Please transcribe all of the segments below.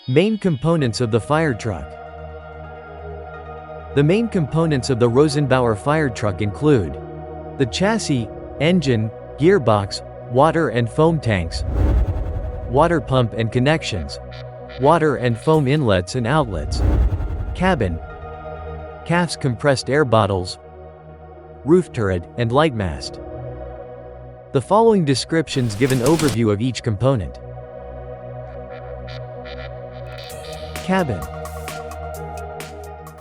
Main components of the fire truck. The main components of the Rosenbauer fire truck include the chassis, engine, gearbox, water and foam tanks, water pump and connections, water and foam inlets and outlets, cabin, CAF's compressed air bottles, roof turret, and light mast. The following descriptions give an overview of each component. Cabin.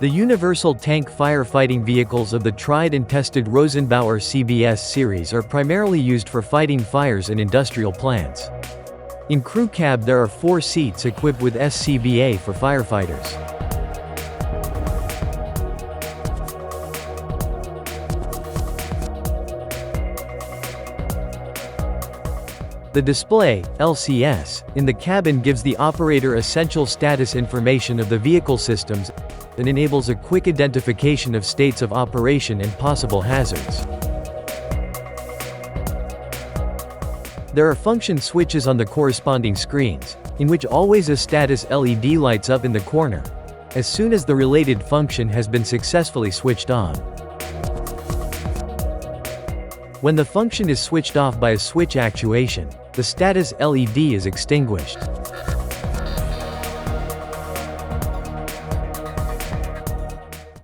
The universal tank firefighting vehicles of the tried and tested Rosenbauer CBS series are primarily used for fighting fires in industrial plants. In crew cab there are 4 seats equipped with SCBA for firefighters. The display, LCS, in the cabin gives the operator essential status information of the vehicle systems and enables a quick identification of states of operation and possible hazards. There are function switches on the corresponding screens, in which always a status LED lights up in the corner, as soon as the related function has been successfully switched on. When the function is switched off by a switch actuation, the status LED is extinguished.